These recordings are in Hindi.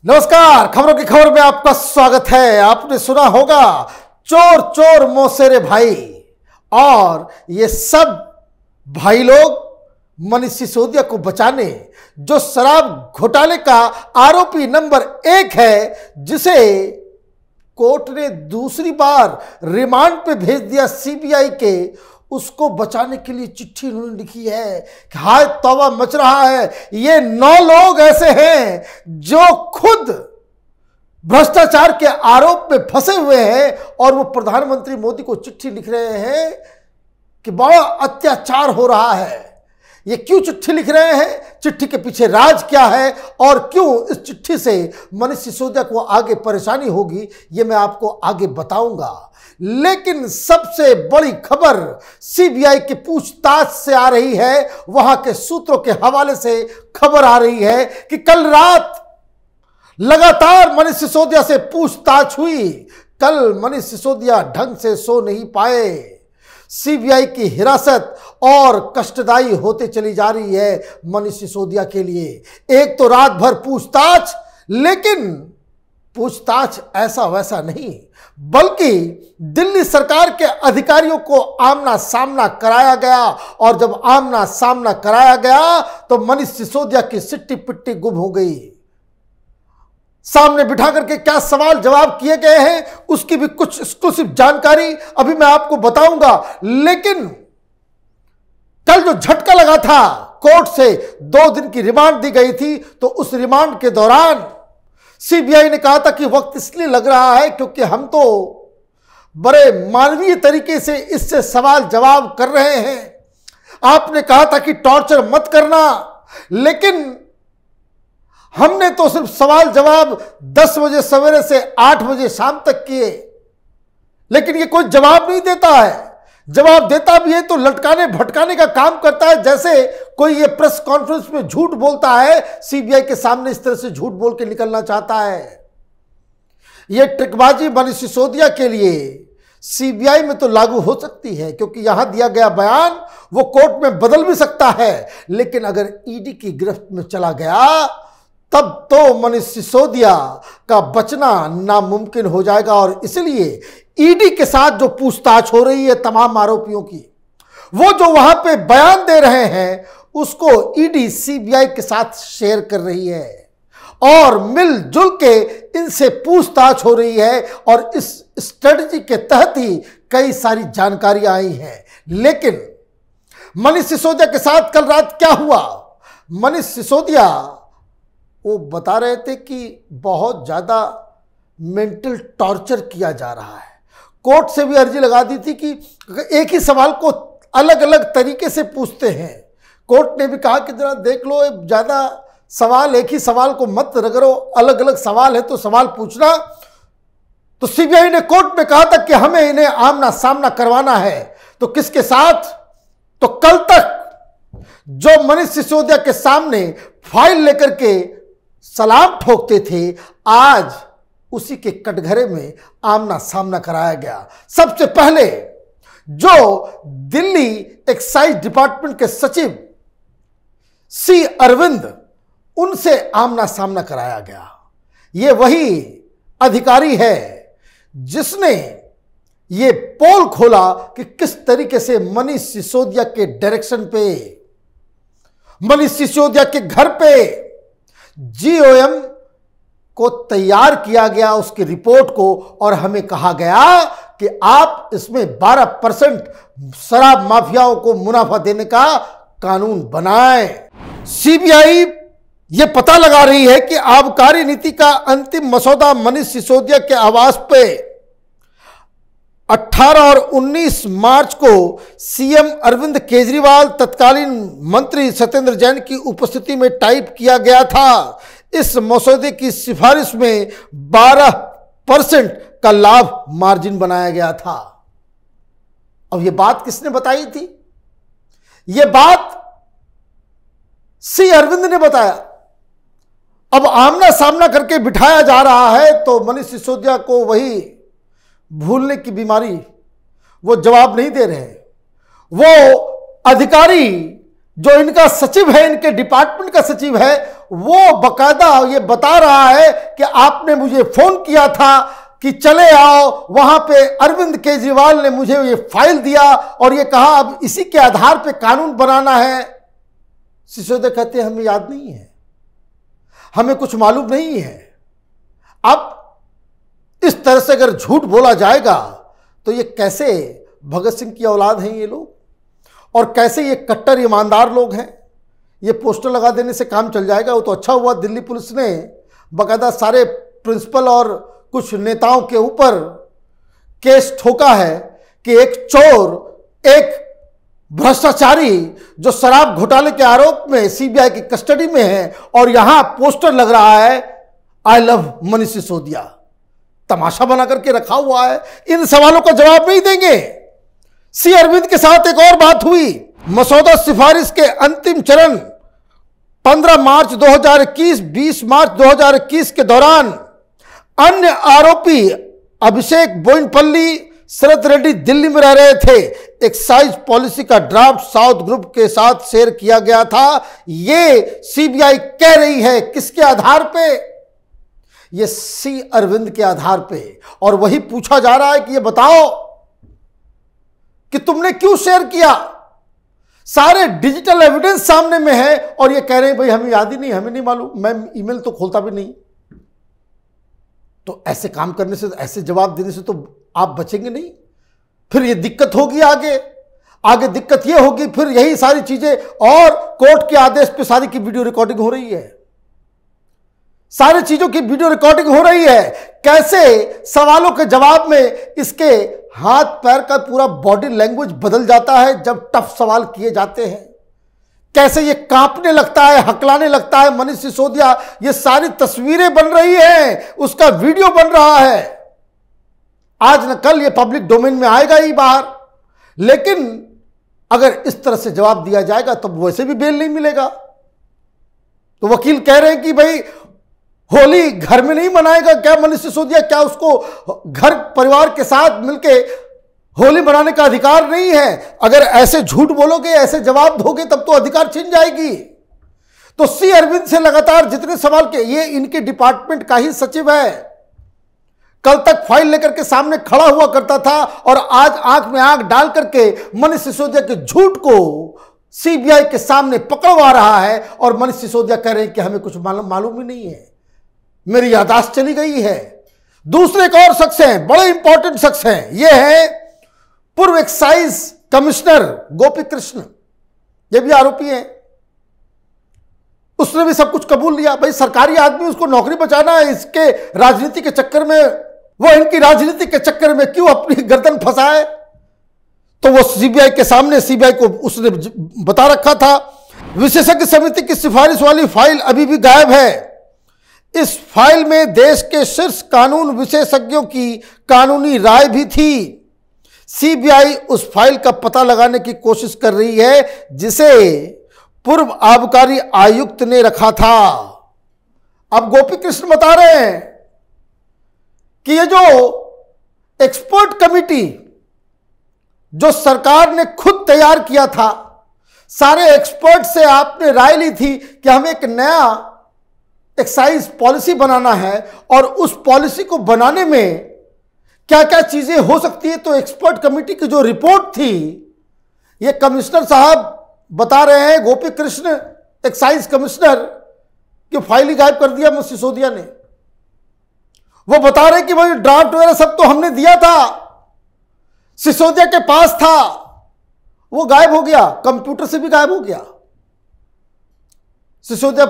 नमस्कार, खबरों की खबर में आपका स्वागत है। आपने सुना होगा चोर चोर मौसेरे भाई, और ये सब भाई लोग मनीष सिसोदिया को बचाने, जो शराब घोटाले का आरोपी नंबर 1 है, जिसे कोर्ट ने दूसरी बार रिमांड पे भेज दिया सीबीआई के, उसको बचाने के लिए चिट्ठी उन्होंने लिखी है कि हाय तौबा मच रहा है। ये 9 लोग ऐसे हैं जो खुद भ्रष्टाचार के आरोप में फंसे हुए हैं और वो प्रधानमंत्री मोदी को चिट्ठी लिख रहे हैं कि बड़ा अत्याचार हो रहा है। ये क्यों चिट्ठी लिख रहे हैं, चिट्ठी के पीछे राज क्या है, और क्यों इस चिट्ठी से मनीष सिसोदिया को आगे परेशानी होगी, ये मैं आपको आगे बताऊंगा। लेकिन सबसे बड़ी खबर सीबीआई की पूछताछ से आ रही है। वहां के सूत्रों के हवाले से खबर आ रही है कि कल रात लगातार मनीष सिसोदिया से पूछताछ हुई। कल मनीष सिसोदिया ढंग से सो नहीं पाए। सीबीआई की हिरासत और कष्टदायी होते चली जा रही है मनीष सिसोदिया के लिए। एक तो रात भर पूछताछ, लेकिन पूछताछ ऐसा वैसा नहीं, बल्कि दिल्ली सरकार के अधिकारियों को आमना सामना कराया गया। और जब आमना सामना कराया गया तो मनीष सिसोदिया की सिट्टी पिट्टी गुम हो गई। सामने बिठा करके क्या सवाल जवाब किए गए हैं, उसकी भी कुछ एक्सक्लूसिव जानकारी अभी मैं आपको बताऊंगा। लेकिन कल जो झटका लगा था, कोर्ट से 2 दिन की रिमांड दी गई थी, तो उस रिमांड के दौरान सीबीआई ने कहा था कि वक्त इसलिए लग रहा है क्योंकि हम तो बड़े मानवीय तरीके से इससे सवाल जवाब कर रहे हैं। आपने कहा था कि टॉर्चर मत करना, लेकिन हमने तो सिर्फ सवाल जवाब 10 बजे सवेरे से 8 बजे शाम तक किए, लेकिन ये कोई जवाब नहीं देता है। जवाब देता भी है तो लटकाने भटकाने का काम करता है, जैसे कोई ये प्रेस कॉन्फ्रेंस में झूठ बोलता है, सीबीआई के सामने इस तरह से झूठ बोल के निकलना चाहता है। ये ट्रिकबाजी मनीष सिसोदिया के लिए सीबीआई में तो लागू हो सकती है, क्योंकि यहां दिया गया बयान वो कोर्ट में बदल भी सकता है। लेकिन अगर ईडी की गिरफ्त में चला गया, तब तो मनीष सिसोदिया का बचना नामुमकिन हो जाएगा। और इसलिए ईडी के साथ जो पूछताछ हो रही है तमाम आरोपियों की, वो जो वहां पे बयान दे रहे हैं, उसको ईडी सीबीआई के साथ शेयर कर रही है और मिलजुल के इनसे पूछताछ हो रही है। और इस स्ट्रेटजी के तहत ही कई सारी जानकारियां आई हैं। लेकिन मनीष सिसोदिया के साथ कल रात क्या हुआ? मनीष सिसोदिया वो बता रहे थे कि बहुत ज़्यादा मेंटल टॉर्चर किया जा रहा है। कोर्ट से भी अर्जी लगा दी थी कि एक ही सवाल को अलग अलग तरीके से पूछते हैं। कोर्ट ने भी कहा कि जरा देख लो, ज़्यादा सवाल, एक ही सवाल को मत करो, अलग अलग सवाल है तो सवाल पूछना। तो सीबीआई ने कोर्ट में कहा था कि हमें इन्हें आमना सामना करवाना है। तो किसके साथ? तो कल तक जो मनीष सिसोदिया के सामने फाइल लेकर के सलाम ठोकते थे, आज उसी के कटघरे में आमना सामना कराया गया। सबसे पहले जो दिल्ली एक्साइज डिपार्टमेंट के सचिव सी अरविंद, उनसे आमना सामना कराया गया। ये वही अधिकारी है जिसने ये पोल खोला कि किस तरीके से मनीष सिसोदिया के डायरेक्शन पे, मनीष सिसोदिया के घर पे जीओएम को तैयार किया गया, उसकी रिपोर्ट को, और हमें कहा गया कि आप इसमें 12% शराब माफियाओं को मुनाफा देने का कानून बनाएं। सीबीआई ये पता लगा रही है कि आबकारी नीति का अंतिम मसौदा मनीष सिसोदिया के आवास पे 18 और 19 मार्च को सीएम अरविंद केजरीवाल, तत्कालीन मंत्री सत्येंद्र जैन की उपस्थिति में टाइप किया गया था। इस मसौदे की सिफारिश में 12% का लाभ मार्जिन बनाया गया था। अब यह बात किसने बताई थी? यह बात सी अरविंद ने बताया। अब आमना सामना करके बिठाया जा रहा है तो मनीष सिसोदिया को वही भूलने की बीमारी, वो जवाब नहीं दे रहे। वो अधिकारी जो इनका सचिव है, इनके डिपार्टमेंट का सचिव है, वो बकायदा ये बता रहा है कि आपने मुझे फोन किया था कि चले आओ, वहां पे अरविंद केजरीवाल ने मुझे ये फाइल दिया और ये कहा अब इसी के आधार पे कानून बनाना है। सिसोदिया कहते हैं हमें याद नहीं है, हमें कुछ मालूम नहीं है। अब इस तरह से अगर झूठ बोला जाएगा तो ये कैसे भगत सिंह की औलाद हैं ये लोग, और कैसे ये कट्टर ईमानदार लोग हैं। ये पोस्टर लगा देने से काम चल जाएगा। वो तो अच्छा हुआ दिल्ली पुलिस ने बाकायदा सारे प्रिंसिपल और कुछ नेताओं के ऊपर केस ठोका है कि एक चोर, एक भ्रष्टाचारी जो शराब घोटाले के आरोप में सीबीआई की कस्टडी में है, और यहां पोस्टर लग रहा है आई लव मनीष सिसोदिया, तमाशा बना करके रखा हुआ है। इन सवालों का जवाब नहीं देंगे। सी अरविंद के साथ एक और बात हुई। मसौदा सिफारिश के अंतिम चरण 15 मार्च 2021, 20 मार्च 2021 के दौरान अन्य आरोपी अभिषेक बोइनपल्ली, शरद रेड्डी दिल्ली में रह रहे थे। एक्साइज पॉलिसी का ड्राफ्ट साउथ ग्रुप के साथ शेयर किया गया था। यह सीबीआई कह रही है। किसके आधार पे? ये सी अरविंद के आधार पे। और वही पूछा जा रहा है कि ये बताओ कि तुमने क्यों शेयर किया। सारे डिजिटल एविडेंस सामने में है और ये कह रहे हैं भाई हमें याद ही नहीं, हमें नहीं मालूम, मैं ईमेल तो खोलता भी नहीं। तो ऐसे काम करने से, ऐसे जवाब देने से तो आप बचेंगे नहीं। फिर ये दिक्कत होगी आगे दिक्कत ये होगी, फिर यही सारी चीजें, और कोर्ट के आदेश पे सारी की वीडियो रिकॉर्डिंग हो रही है, सारी चीजों की वीडियो रिकॉर्डिंग हो रही है। कैसे सवालों के जवाब में इसके हाथ पैर का पूरा बॉडी लैंग्वेज बदल जाता है जब टफ सवाल किए जाते हैं। कैसे ये कांपने लगता है, हकलाने लगता है मनीष सिसोदिया। ये सारी तस्वीरें बन रही हैं, उसका वीडियो बन रहा है। आज न कल ये पब्लिक डोमेन में आएगा ही बाहर। लेकिन अगर इस तरह से जवाब दिया जाएगा तो वैसे भी बेल नहीं मिलेगा। तो वकील कह रहे हैं कि भाई होली घर में नहीं मनाएगा क्या मनीष सिसोदिया? क्या उसको घर परिवार के साथ मिलके होली मनाने का अधिकार नहीं है? अगर ऐसे झूठ बोलोगे, ऐसे जवाब दोगे, तब तो अधिकार छिन जाएगी। तो सी अरविंद से लगातार जितने सवाल के, ये इनके डिपार्टमेंट का ही सचिव है। कल तक फाइल लेकर के सामने खड़ा हुआ करता था और आज आंख में आंख डाल करके मनीष सिसोदिया के झूठ को सीबीआई के सामने पकड़वा रहा है। और मनीष सिसोदिया कह रहे हैं कि हमें कुछ मालूम ही नहीं है, मेरी याददाश्त चली गई है। दूसरे एक और शख्स हैं, बड़े इंपॉर्टेंट शख्स हैं। ये है पूर्व एक्साइज कमिश्नर गोपी कृष्ण। ये भी आरोपी हैं। उसने भी सब कुछ कबूल लिया। भाई सरकारी आदमी, उसको नौकरी बचाना है, इसके राजनीति के चक्कर में, वो इनकी राजनीति के चक्कर में क्यों अपनी गर्दन फंसाए? तो वो सीबीआई के सामने, सीबीआई को उसने बता रखा था। विशेषज्ञ समिति की सिफारिश वाली फाइल अभी भी गायब है। इस फाइल में देश के शीर्ष कानून विशेषज्ञों की कानूनी राय भी थी। सीबीआई उस फाइल का पता लगाने की कोशिश कर रही है जिसे पूर्व आबकारी आयुक्त ने रखा था। अब गोपी कृष्ण बता रहे हैं कि ये जो एक्सपर्ट कमेटी जो सरकार ने खुद तैयार किया था, सारे एक्सपर्ट से आपने राय ली थी कि हमें एक नया एक्साइज पॉलिसी बनाना है और उस पॉलिसी को बनाने में क्या क्या चीजें हो सकती है। तो एक्सपर्ट कमेटी की जो रिपोर्ट थी, ये कमिश्नर साहब बता रहे हैं, गोपी कृष्ण एक्साइज कमिश्नर, कि फाइल ही गायब कर दिया सिसोदिया ने। वो बता रहे कि भाई ड्राफ्ट वगैरह सब तो हमने दिया था, सिसोदिया के पास था, वो गायब हो गया, कंप्यूटर से भी गायब हो गया। सिसोदिया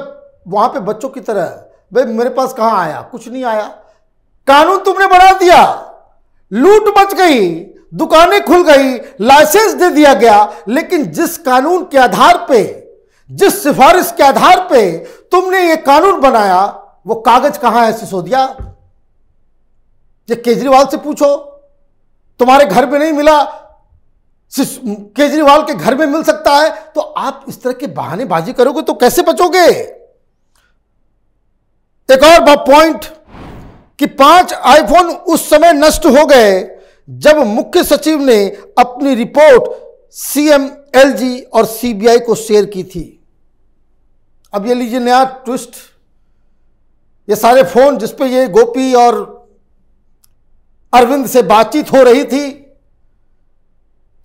वहां पे बच्चों की तरह, भाई मेरे पास कहां आया, कुछ नहीं आया। कानून तुमने बना दिया, लूट मच गई, दुकानें खुल गई, लाइसेंस दे दिया गया, लेकिन जिस कानून के आधार पे, जिस सिफारिश के आधार पे तुमने ये कानून बनाया, वो कागज कहां है सिसोदिया? ये केजरीवाल से पूछो, तुम्हारे घर में नहीं मिला, केजरीवाल के घर में मिल सकता है। तो आप इस तरह के बहानेबाजी करोगे तो कैसे बचोगे? एक और पॉइंट कि 5 आईफोन उस समय नष्ट हो गए जब मुख्य सचिव ने अपनी रिपोर्ट सीएम, एलजी और सीबीआई को शेयर की थी। अब ये लीजिए नया ट्विस्ट, ये सारे फोन जिसपे ये गोपी और अरविंद से बातचीत हो रही थी,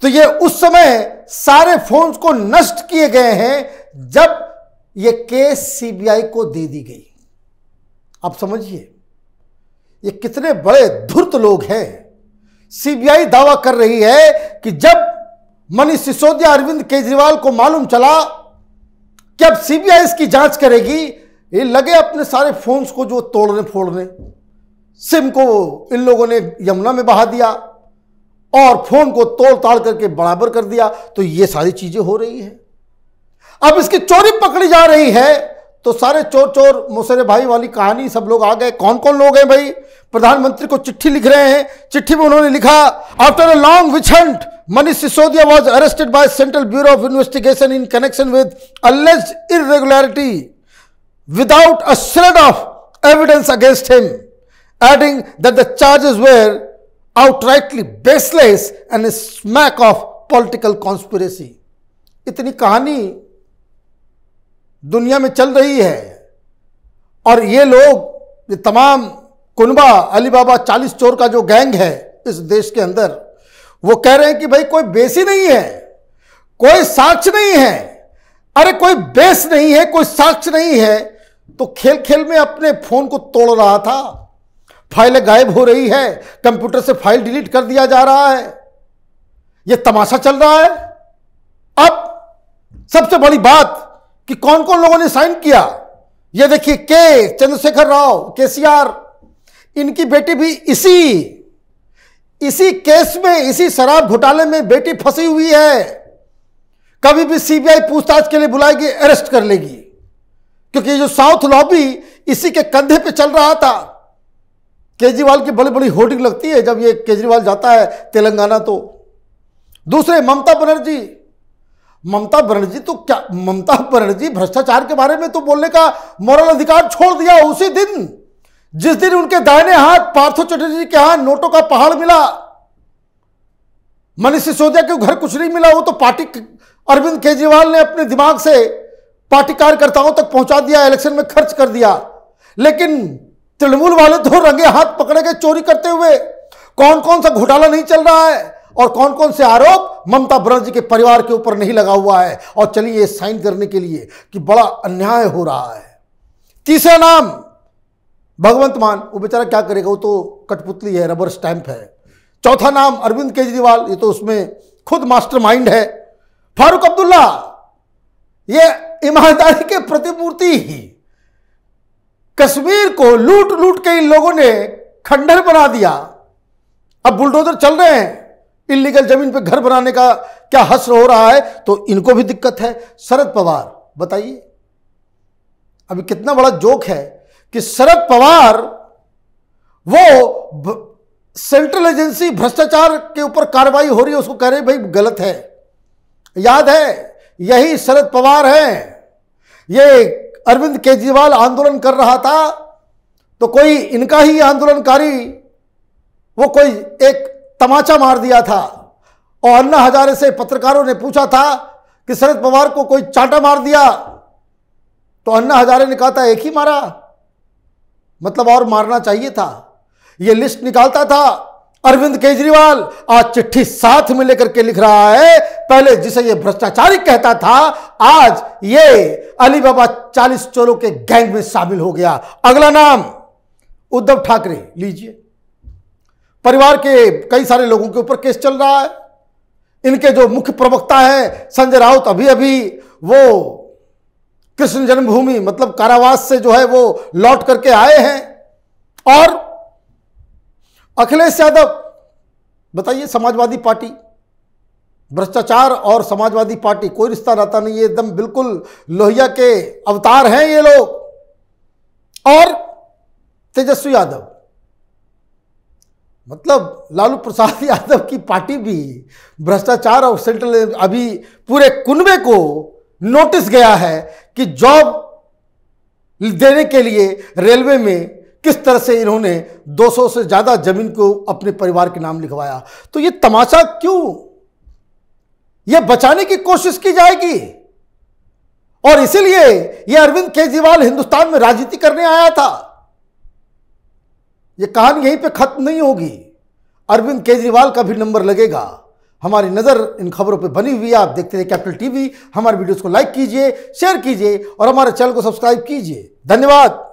तो ये उस समय सारे फोन्स को नष्ट किए गए हैं जब ये केस सीबीआई को दे दी गई। आप समझिए ये कितने बड़े धूर्त लोग हैं। सीबीआई दावा कर रही है कि जब मनीष सिसोदिया अरविंद केजरीवाल को मालूम चला कि अब सीबीआई इसकी जांच करेगी, ये लगे अपने सारे फोन्स को जो तोड़ने फोड़ने, सिम को इन लोगों ने यमुना में बहा दिया और फोन को तोड़ ताड़ करके बराबर कर दिया। तो ये सारी चीजें हो रही है। अब इसकी चोरी पकड़ी जा रही है तो सारे चोर चोर मोसेरे भाई वाली कहानी सब लोग आ गए। कौन कौन लोग हैं भाई? प्रधानमंत्री को चिट्ठी लिख रहे हैं। चिट्ठी में उन्होंने लिखा, after a long witch hunt Manish Sisodia was arrested by Central Bureau of Investigation in connection with alleged irregularity without a shred of evidence against him, adding that the charges were outrightly baseless and a smack of political conspiracy. इतनी कहानी दुनिया में चल रही है और ये लोग, ये तमाम कुनबा अलीबाबा 40 चोर का जो गैंग है इस देश के अंदर, वो कह रहे हैं कि भाई कोई बेस ही नहीं है, कोई साक्ष्य नहीं है। अरे कोई बेस नहीं है, कोई साक्ष्य नहीं है तो खेल खेल में अपने फोन को तोड़ रहा था, फाइलें गायब हो रही है, कंप्यूटर से फाइल डिलीट कर दिया जा रहा है, ये तमाशा चल रहा है। अब सबसे बड़ी बात कि कौन कौन लोगों ने साइन किया, ये देखिए, के चंद्रशेखर राव, केसीआर, इनकी बेटी भी इसी केस में, इसी शराब घोटाले में बेटी फंसी हुई है। कभी भी सीबीआई पूछताछ के लिए बुलाएगी, अरेस्ट कर लेगी, क्योंकि जो साउथ लॉबी इसी के कंधे पे चल रहा था। केजरीवाल की बड़ी बड़ी होर्डिंग लगती है जब ये केजरीवाल जाता है तेलंगाना। तो दूसरे ममता बनर्जी तो क्या, ममता बनर्जी भ्रष्टाचार के बारे में तो बोलने का मॉरल अधिकार छोड़ दिया उसी दिन जिस दिन उनके दाहिने हाथ पार्थो चटर्जी के हाथ नोटों का पहाड़ मिला। मनीष सिसोदिया के घर कुछ नहीं मिला, वो तो पार्टी अरविंद केजरीवाल ने अपने दिमाग से पार्टी कार्यकर्ताओं तक पहुंचा दिया, इलेक्शन में खर्च कर दिया। लेकिन तृणमूल वाले तो रंगे हाथ पकड़े गए चोरी करते हुए। कौन कौन सा घोटाला नहीं चल रहा है और कौन कौन से आरोप ममता बनर्जी के परिवार के ऊपर नहीं लगा हुआ है। और चलिए ये साइन करने के लिए कि बड़ा अन्याय हो रहा है। तीसरा नाम भगवंत मान, वो बेचारा क्या करेगा, वो तो कठपुतली है, रबर स्टैंप है। चौथा नाम अरविंद केजरीवाल, ये तो उसमें खुद मास्टरमाइंड है। फारूक अब्दुल्ला, ये ईमानदारी के प्रतिमूर्ति ही। कश्मीर को लूट लूट के इन लोगों ने खंडहर बना दिया। अब बुलडोजर चल रहे हैं, इल्लीगल जमीन पे घर बनाने का क्या हश्र हो रहा है, तो इनको भी दिक्कत है। शरद पवार, बताइए अभी कितना बड़ा जोक है कि शरद पवार वो सेंट्रल एजेंसी भ्रष्टाचार के ऊपर कार्रवाई हो रही है, उसको कह रहे भाई गलत है। याद है, यही शरद पवार है। ये अरविंद केजरीवाल आंदोलन कर रहा था तो कोई इनका ही आंदोलनकारी, वो कोई एक तमाचा मार दिया था और अन्ना हजारे से पत्रकारों ने पूछा था कि शरद पवार को कोई चांटा मार दिया, तो अन्ना हजारे ने कहा था एक ही मारा, मतलब और मारना चाहिए था। यह लिस्ट निकालता था अरविंद केजरीवाल, आज चिट्ठी साथ में लेकर के लिख रहा है, पहले जिसे यह भ्रष्टाचारी कहता था आज ये अलीबाबा 40 चोरों के गैंग में शामिल हो गया। अगला नाम उद्धव ठाकरे, लीजिए, परिवार के कई सारे लोगों के ऊपर केस चल रहा है। इनके जो मुख्य प्रवक्ता है संजय राउत, अभी अभी वो कृष्ण जन्मभूमि मतलब कारावास से जो है वो लौट करके आए हैं। और अखिलेश यादव, बताइए, समाजवादी पार्टी, भ्रष्टाचार और समाजवादी पार्टी कोई रिश्ता नाता नहीं है, एकदम बिल्कुल लोहिया के अवतार हैं ये लोग। और तेजस्वी यादव, मतलब लालू प्रसाद यादव की पार्टी भी भ्रष्टाचार और सेंट्रल, अभी पूरे कुनबे को नोटिस गया है कि जॉब देने के लिए रेलवे में किस तरह से इन्होंने 200 से ज्यादा जमीन को अपने परिवार के नाम लिखवाया। तो ये तमाशा क्यों? ये बचाने की कोशिश की जाएगी और इसीलिए यह अरविंद केजरीवाल हिंदुस्तान में राजनीति करने आया था। यह कहानी यहीं पे खत्म नहीं होगी, अरविंद केजरीवाल का भी नंबर लगेगा। हमारी नजर इन खबरों पे बनी हुई है। आप देखते रहिए कैपिटल टीवी। हमारे वीडियोस को लाइक कीजिए, शेयर कीजिए और हमारे चैनल को सब्सक्राइब कीजिए। धन्यवाद।